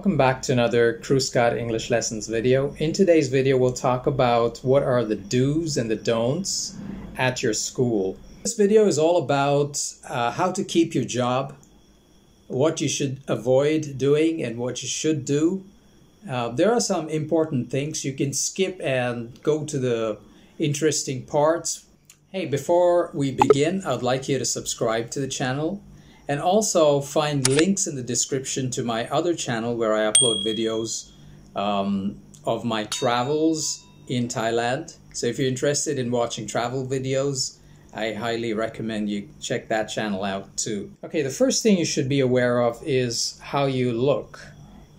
Welcome back to another Cruise Guide English Lessons video. In today's video, we'll talk about what are the do's and the don'ts at your school. This video is all about how to keep your job, what you should avoid doing and what you should do. There are some important things. You can skip and go to the interesting parts. Hey, before we begin, I'd like you to subscribe to the channel. And also find links in the description to my other channel where I upload videos of my travels in Thailand. So if you're interested in watching travel videos, I highly recommend you check that channel out too. Okay, the first thing you should be aware of is how you look.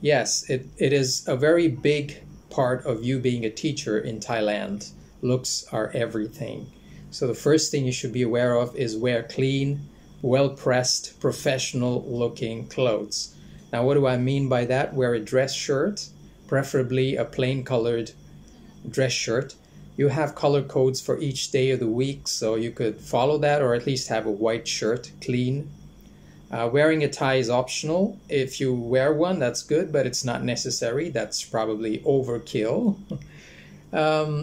Yes, it is a very big part of you being a teacher in Thailand. Looks are everything. So the first thing you should be aware of is wear clean, well-pressed, professional-looking clothes. Now, what do I mean by that? Wear a dress shirt, preferably a plain-colored dress shirt. You have color codes for each day of the week, so you could follow that, or at least have a white shirt, clean. Wearing a tie is optional. If you wear one, that's good, but it's not necessary. That's probably overkill.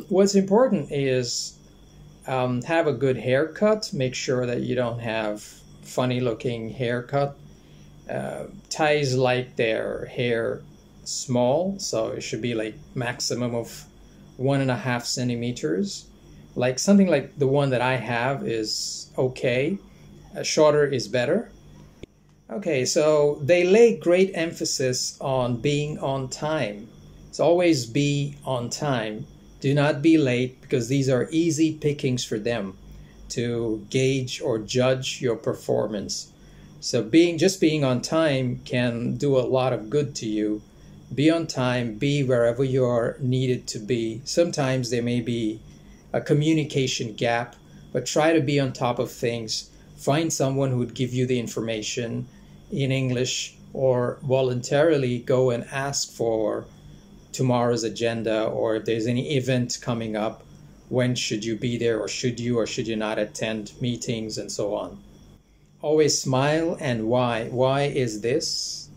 What's important is have a good haircut. Make sure that you don't have funny looking haircut. Thais like their hair small, so it should be like maximum of 1.5 centimeters. Like something like the one that I have is okay. Shorter is better. Okay, so they lay great emphasis on being on time. So always be on time. Do not be late, because these are easy pickings for them to gauge or judge your performance. So just being on time can do a lot of good to you. Be on time, be wherever you are needed to be. Sometimes there may be a communication gap, but try to be on top of things. Find someone who would give you the information in English, or voluntarily go and ask for tomorrow's agenda, or if there's any event coming up, when should you be there, or should you not attend meetings, and so on. Always smile. And why is this?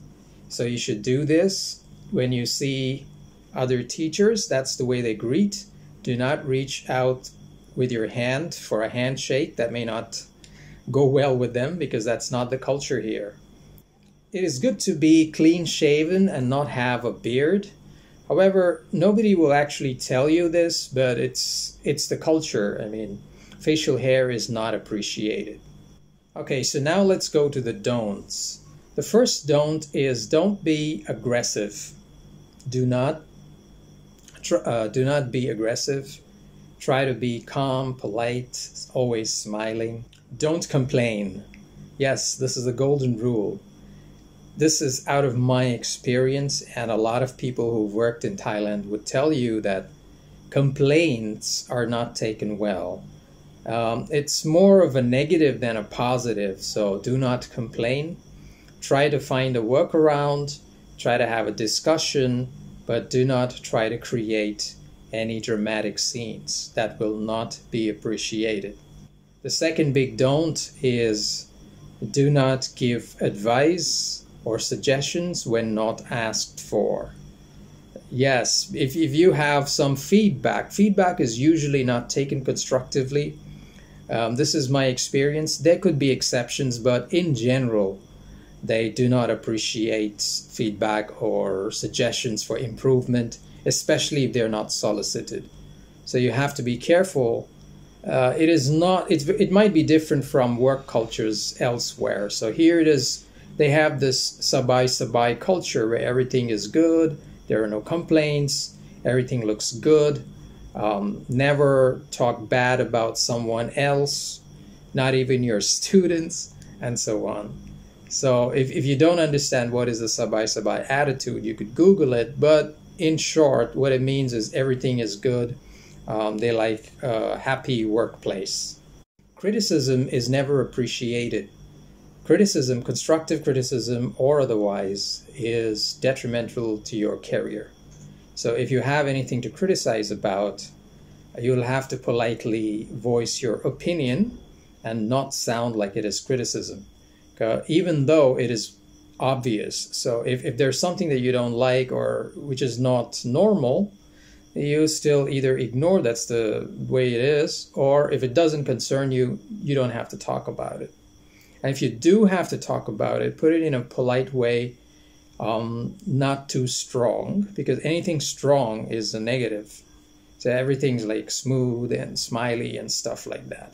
So you should do this when you see other teachers. That's the way they greet. Do not reach out with your hand for a handshake. That may not go well with them, because that's not the culture here. It is good to be clean shaven and not have a beard. However, nobody will actually tell you this, but it's the culture. I mean, facial hair is not appreciated. Okay, so now let's go to the don'ts. The first don't is don't be aggressive. Do not be aggressive. Try to be calm, polite, always smiling. Don't complain. Yes, this is a golden rule. This is out of my experience, and a lot of people who've worked in Thailand would tell you that complaints are not taken well. It's more of a negative than a positive, so do not complain. Try to find a workaround, try to have a discussion, but do not try to create any dramatic scenes. That will not be appreciated. The second big don't is do not give advice or suggestions when not asked for. Yes, if you have some feedback is usually not taken constructively. This is my experience. There could be exceptions, but in general, they do not appreciate feedback or suggestions for improvement, especially if they're not solicited. So you have to be careful. It might be different from work cultures elsewhere. So here it is. They have this Sabai Sabai culture where everything is good, there are no complaints, everything looks good. Never talk bad about someone else, not even your students, and so on. So if you don't understand what is the Sabai Sabai attitude, you could Google it, but in short, what it means is everything is good. They like a happy workplace. Criticism is never appreciated. Criticism, constructive criticism or otherwise, is detrimental to your career. So if you have anything to criticize about, you'll have to politely voice your opinion and not sound like it is criticism. Even though it is obvious. So if there's something that you don't like or which is not normal, you still either ignore that's the way it is, or if it doesn't concern you, you don't have to talk about it. And if you do have to talk about it, put it in a polite way, not too strong, because anything strong is a negative. So everything's like smooth and smiley and stuff like that.